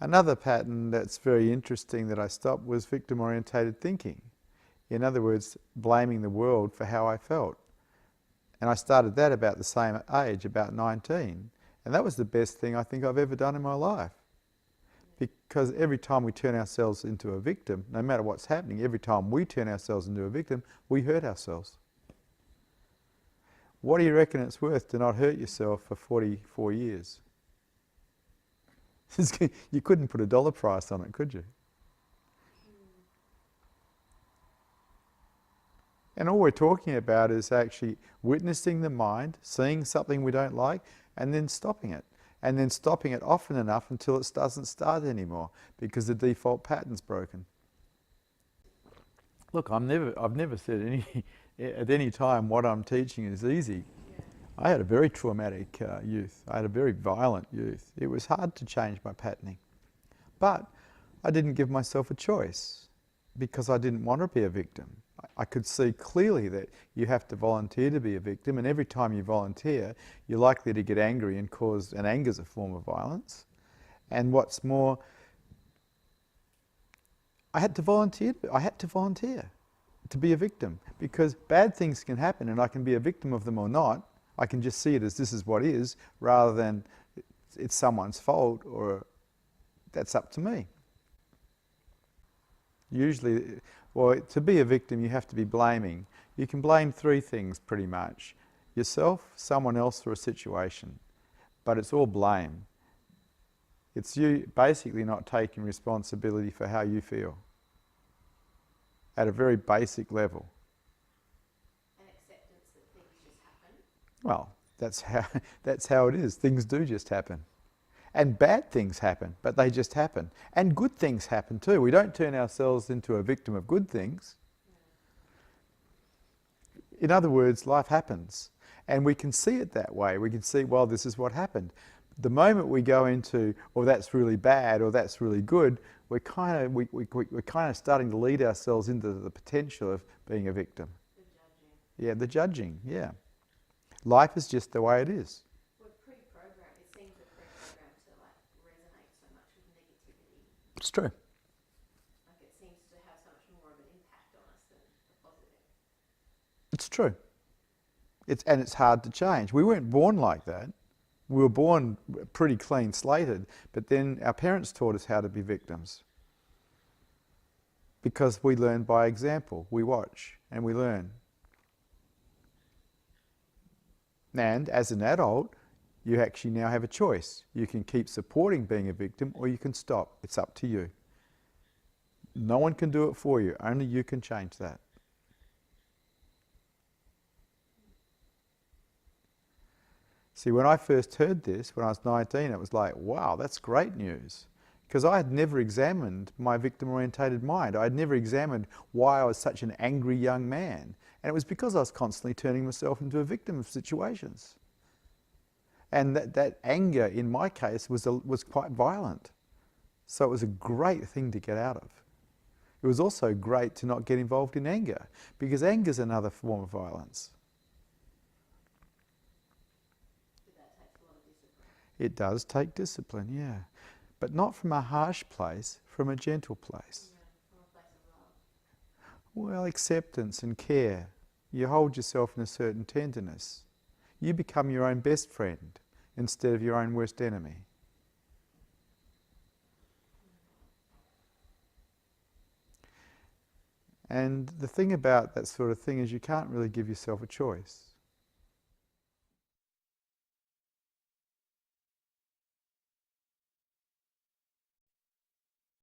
Another pattern that's very interesting that I stopped was victim-orientated thinking. In other words, blaming the world for how I felt. And I started that about the same age, about 19. And that was the best thing I think I've ever done in my life. Because every time we turn ourselves into a victim, no matter what's happening, every time we turn ourselves into a victim, we hurt ourselves. What do you reckon it's worth to not hurt yourself for 44 years? You couldn't put a dollar price on it, could you? And all we're talking about is actually witnessing the mind, seeing something we don't like, and then stopping it. And then stopping it often enough until it doesn't start anymore, because the default pattern's broken. Look, I've never said at any time what I'm teaching is easy. I had a very traumatic youth. I had a very violent youth. It was hard to change my patterning. But I didn't give myself a choice because I didn't want to be a victim. I could see clearly that you have to volunteer to be a victim, and every time you volunteer, you're likely to get angry and anger's a form of violence. And what's more, I had to volunteer to be a victim, because bad things can happen and I can be a victim of them or not. I can just see it as this is what is, rather than it's someone's fault or that's up to me. Usually, well, to be a victim you have to be blaming. You can blame three things pretty much. Yourself, someone else, or a situation. But it's all blame. It's you basically not taking responsibility for how you feel. At a very basic level. And acceptance that things just happen. Well, that's how it is. Things do just happen. And bad things happen, but they just happen. And good things happen too. We don't turn ourselves into a victim of good things. In other words, life happens. And we can see it that way. We can see, well, this is what happened. The moment we go into, oh, that's really bad, or that's really good, we're kind of starting to lead ourselves into the potential of being a victim. The judging. Yeah, the judging, yeah. Life is just the way it is. We're pre-programmed. It seems we're pre-programmed to resonate so much with negativity. It's true. It seems to have so much more of an impact on us than the positive. It's true. And it's hard to change. We weren't born like that. We were born pretty clean slated, but then our parents taught us how to be victims. Because we learn by example. We watch and we learn. And as an adult, you actually now have a choice. You can keep supporting being a victim, or you can stop. It's up to you. No one can do it for you. Only you can change that. See, when I first heard this, when I was 19, it was like, wow, that's great news. Because I had never examined my victim-orientated mind. I had never examined why I was such an angry young man. And it was because I was constantly turning myself into a victim of situations. And that anger, in my case, was quite violent. So it was a great thing to get out of. It was also great to not get involved in anger, because anger is another form of violence. It does take discipline, yeah. But not from a harsh place, from a gentle place. Yeah, from a place of love. Well, acceptance and care. You hold yourself in a certain tenderness. You become your own best friend instead of your own worst enemy. And the thing about that sort of thing is you can't really give yourself a choice.